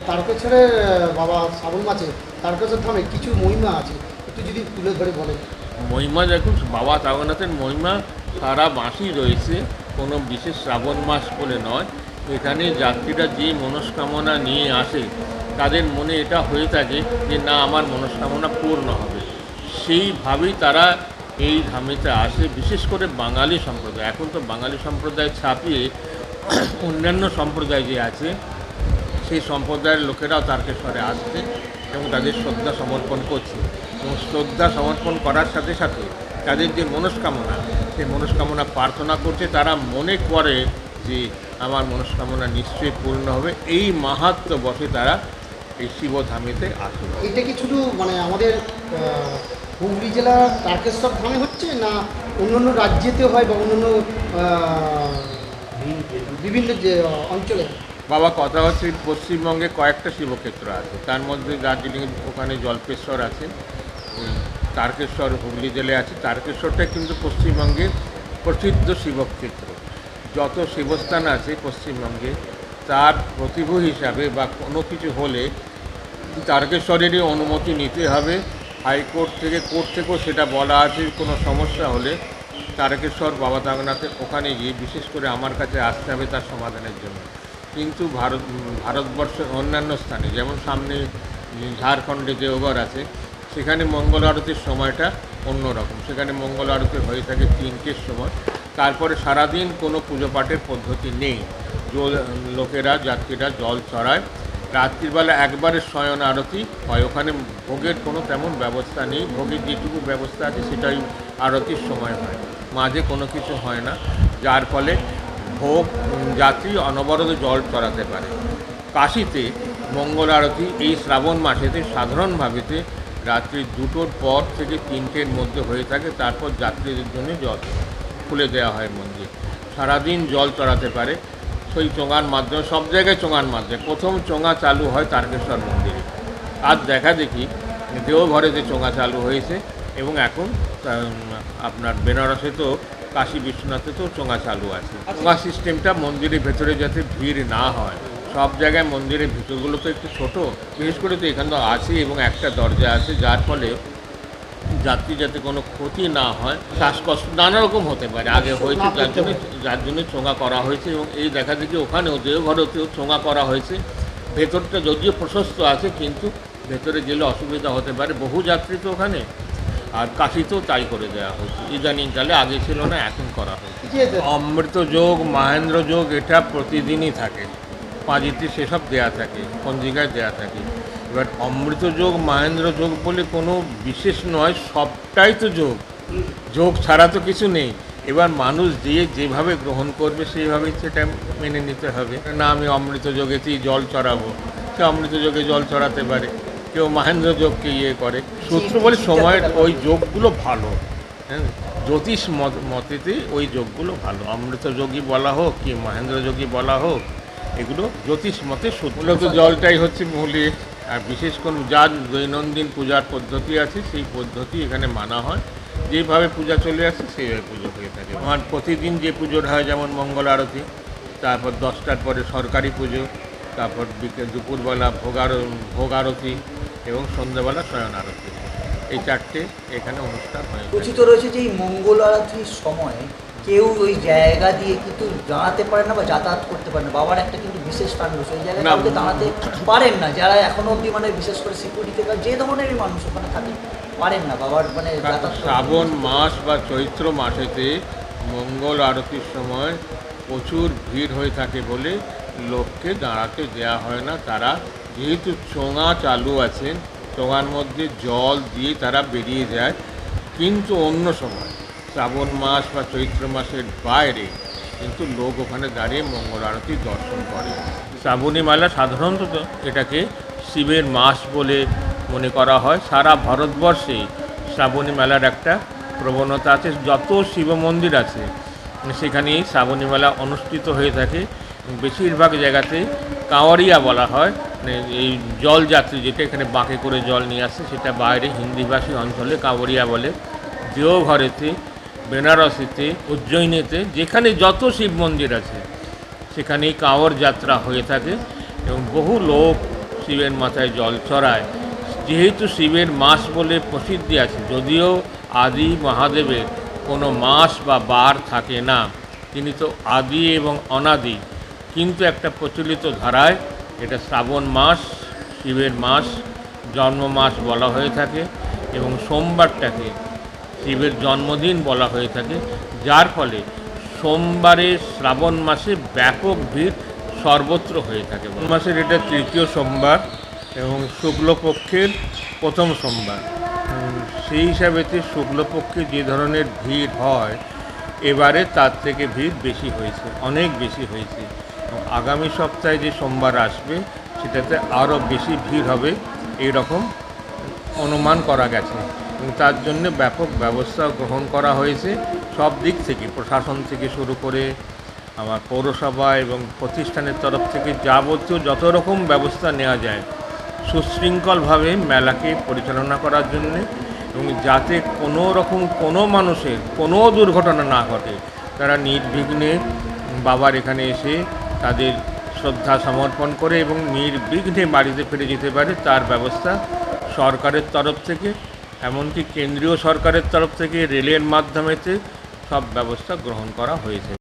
তারকেশ্বরের বাবা শ্রাবণ মাসে তারকেশ্বর ধামে কিছু মহিমা আছে, একটু যদি তুলে ধরে বলেন। মহিমা দেখুন, বাবা তারকনাথের মহিমা সারা মাসই রয়েছে, কোনো বিশেষ শ্রাবণ মাস বলে নয়। এখানে যাত্রীরা যে মনস্কামনা নিয়ে আসে তাদের মনে এটা হয়ে থাকে যে না, আমার মনস্কামনা পূর্ণ হবে, সেইভাবেই তারা এই ধামেতে আসে। বিশেষ করে বাঙালি সম্প্রদায়, এখন তো বাঙালি সম্প্রদায় ছাপিয়ে অন্যান্য সম্প্রদায় যে আছে সেই সম্প্রদায়ের লোকেরাও তারকেশ্বরে আসছে এবং তাদের শ্রদ্ধা সমর্পণ করছে। এবং শ্রদ্ধা সমর্পণ করার সাথে সাথে তাদের যে মনস্কামনা, সেই মনস্কামনা প্রার্থনা করছে। তারা মনে করে যে আমার মনস্কামনা নিশ্চয়ই পূর্ণ হবে। এই মাহাত্ম্য বসে তারা এই শিবধামেতে আসে। এটা কি শুধু মানে আমাদের হুগলি জেলার তারকেশ্বর ধামে হচ্ছে, না অন্যান্য রাজ্যেতেও হয় বা অন্যান্য বিভিন্ন যে অঞ্চলে? বাবা, কথা হচ্ছে পশ্চিমবঙ্গে কয়েকটা শিবক্ষেত্র আছে, তার মধ্যে দার্জিলিং ওখানে জল্পেশ্বর আছে, তারকেশ্বর হুগলি জেলায় আছে। তারকেশ্বরটা কিন্তু পশ্চিমবঙ্গের প্রসিদ্ধ শিবক্ষেত্র। যত শিবস্থান আছে পশ্চিমবঙ্গে, তার প্রতিভূ হিসাবে বা কোনো কিছু হলে তারকেশ্বরেরই অনুমতি নিতে হবে হাইকোর্ট থেকে, কোর্ট থেকেও সেটা বলা আছে। কোনো সমস্যা হলে তারকেশ্বর বাবা তারকনাথের ওখানে গিয়ে বিশেষ করে আমার কাছে আসতে হবে তার সমাধানের জন্য। কিন্তু ভারতবর্ষের অন্যান্য স্থানে, যেমন সামনে ঝাড়খণ্ডে দেওঘর আছে, সেখানে মঙ্গল আরতির সময়টা অন্যরকম। সেখানে মঙ্গল আরতি হয়ে থাকে 3টের সময়। তারপরে সারাদিন কোনো পুজো পাঠের পদ্ধতি নেই। লোকেরা, যাত্রীরা জল চড়ায়। রাত্রিবেলা একবারে শয়ন আরতি হয়। ওখানে ভোগের কোনো তেমন ব্যবস্থা নেই। ভোগের যেটুকু ব্যবস্থা আছে সেটাই আরতির সময় হয়, মাঝে কোনো কিছু হয় না, যার ফলে ভোগ যাত্রী অনবরত জল চড়াতে পারে। কাশীতে মঙ্গল আরতি এই শ্রাবণ মাসেতে সাধারণভাবেতে রাত্রি 2টোর পর থেকে 3টের মধ্যে হয়ে থাকে। তারপর যাত্রীদের জন্য জল খুলে দেওয়া হয় মন্দির। সারাদিন জল চড়াতে পারে সেই চোঙার মাধ্যমে। সব জায়গায় চোঙার মাধ্যমে প্রথম চোঙা চালু হয় তারকেশ্বর মন্দিরে। আর দেখা দেখি দেওঘরে যে চোঙা চালু হয়েছে, এবং এখন আপনার বেনারসে তো কাশী বিশ্বনাথে তো চোঙা চালু আছে। চোঙা সিস্টেমটা মন্দিরের ভেতরে যাতে ভিড় না হয়। সব জায়গায় মন্দিরের ভিতরগুলো তো একটু ছোটো, বিশেষ করে তো এখানে তো আছে এবং একটা দরজা আছে, যার ফলে যাত্রী যাতে কোনো ক্ষতি না হয়, শ্বাসকষ্ট নানা রকম হতে পারে, আগে হয়েছে, যার জন্য চোঙা করা হয়েছে। এবং এই দেখা দেখি ওখানেও দেওঘরেতেও চোঙা করা হয়েছে। ভেতরটা যদিও প্রশস্ত আছে, কিন্তু ভেতরে গেলে অসুবিধা হতে পারে, বহু যাত্রী তো ওখানে। আর কাশিতেও তাই করে দেওয়া হয়েছে ইদানিংকালে, আগে ছিল না, এখন করা হয়েছে। অমৃত যোগ, মহেন্দ্র যোগ এটা প্রতিদিনই থাকে, পাঁজিতে সেসব দেয়া থাকে, পঞ্জিকায় দেয়া থাকে। এবার অমৃত যোগ, মহেন্দ্র যোগ বলে কোনো বিশেষ নয়, সবটাই তো যোগ। যোগ ছাড়া তো কিছু নেই। এবার মানুষ যেভাবে গ্রহণ করবে সেইভাবেই সেটা মেনে নিতে হবে। না, আমি অমৃত যোগেতেই জল চড়াবো, সে অমৃত যোগে জল চড়াতে পারে। কেউ মহেন্দ্র যোগকে করে। সূত্র বলে সময়ের ওই যোগগুলো ভালো, হ্যাঁ, জ্যোতিষ মতেতে ওই যোগগুলো ভালো। অমৃত যোগী বলা হোক কি মহেন্দ্র যোগী বলা হোক, এগুলো জ্যোতিষ মতে মূলত জলটাই হচ্ছে মূলে। আর বিশেষ করে যার দৈনন্দিন পূজার পদ্ধতি আছে, সেই পদ্ধতি এখানে মানা হয়। যেভাবে পূজা চলে আসে সেইভাবে পুজো হয়ে থাকে। আমার প্রতিদিন যে পুজোটা হয়, যেমন মঙ্গল আরতি, তারপর 10টার পরে সরকারি পুজো, তারপর দুপুরবেলা ভোগ আরতি এবং সন্ধ্যাবেলা শয়ন আরতি, এই 4টে এখানে অনুষ্ঠান হয়। কথিত রয়েছে যে এই মঙ্গল আরতির সময় কেউ ওই জায়গা দিয়ে কিন্তু দাঁড়াতে পারে না বা যাতায়াত করতে পারে না। বাবার একটা কিন্তু বিশেষ স্থান রয়েছে, ওই জায়গায় কাউকে দাঁড়াতে পারেন না, যারা এখনো অবধি মানে বিশেষ করে সিকিউরিটি গার্ড যে ধরনেরই মানুষ ওখানে থাকে পারেন না বাবার মানে শ্রাবণ মাস বা চৈত্র মাসেতে মঙ্গল আরতির সময় প্রচুর ভিড় হয়ে থাকে বলে লোককে দাঁড়াতে দেওয়া হয় না। তারা যেহেতু চোঙা চালু আছে, চোঙার মধ্যে জল দিয়ে তারা বেরিয়ে যায়। কিন্তু অন্য সময় শ্রাবণ মাস বা চৈত্র মাসের বাইরে কিন্তু লোক ওখানে দাঁড়িয়ে মঙ্গল আরতি দর্শন করে। শ্রাবণী মেলা সাধারণত এটাকে শিবের মাস বলে মনে করা হয়। সারা ভারতবর্ষে শ্রাবণী মেলার একটা প্রবণতা আছে। যত শিব মন্দির আছে সেখানেই শ্রাবণী মেলা অনুষ্ঠিত হয়ে থাকে। বেশিরভাগ জায়গাতে কাঁওয়ারিয়া বলা হয়, মানে এই জলযাত্রী যেটা এখানে বাঁকে করে জল নিয়ে আসে, সেটা বাইরে হিন্দিভাষী অঞ্চলে কাঁওয়ারিয়া বলে। দেওঘরেতে, বেনারসিতে, উজ্জয়িনীতে, যেখানে যত শিব মন্দির আছে সেখানেই কাঁওয়ার যাত্রা হয়ে থাকে এবং বহু লোক শিবের মাথায় জল চড়ায়। যেহেতু শিবের মাস বলে প্রসিদ্ধি আছে, যদিও আদি মহাদেবের কোনো মাস বা বার থাকে না, তিনি তো আদি এবং অনাদি, কিন্তু একটা প্রচলিত ধারায় এটা শ্রাবণ মাস শিবের মাস, জন্ম মাস বলা হয়ে থাকে এবং সোমবারটাকে শিবের জন্মদিন বলা হয়ে থাকে, যার ফলে সোমবারে শ্রাবণ মাসে ব্যাপক ভিড় সর্বত্র হয়ে থাকে। মাসের এটা তৃতীয় সোমবার এবং শুক্লপক্ষের প্রথম সোমবার। সেই হিসাবেতে শুক্লপক্ষে যে ধরনের ভিড় হয়, এবারে তার থেকে ভিড় বেশি হয়েছে, অনেক বেশি হয়েছে। আগামী সপ্তাহে যে সোমবার আসবে সেটাতে আরও বেশি ভিড় হবে এইরকম অনুমান করা গেছে এবং তার জন্য ব্যাপক ব্যবস্থা গ্রহণ করা হয়েছে সব দিক থেকে, প্রশাসন থেকে শুরু করে আমার পৌরসভা এবং প্রতিষ্ঠানের তরফ থেকে যাবতীয় যত রকম ব্যবস্থা নেওয়া যায় সুশৃঙ্খলভাবে মেলাকে পরিচালনা করার জন্যে, এবং যাতে কোনো রকম কোনো মানুষের কোনো দুর্ঘটনা না ঘটে, তারা নির্বিঘ্নে বাবার এখানে এসে তাদের শ্রদ্ধা সমর্পণ করে এবং নির্বিঘ্নে বাড়িতে ফিরে যেতে পারে, তার ব্যবস্থা সরকারের তরফ থেকে, এমনকি কেন্দ্রীয় সরকারের তরফ থেকে রেলের মাধ্যমেতে সব ব্যবস্থা গ্রহণ করা হয়েছে।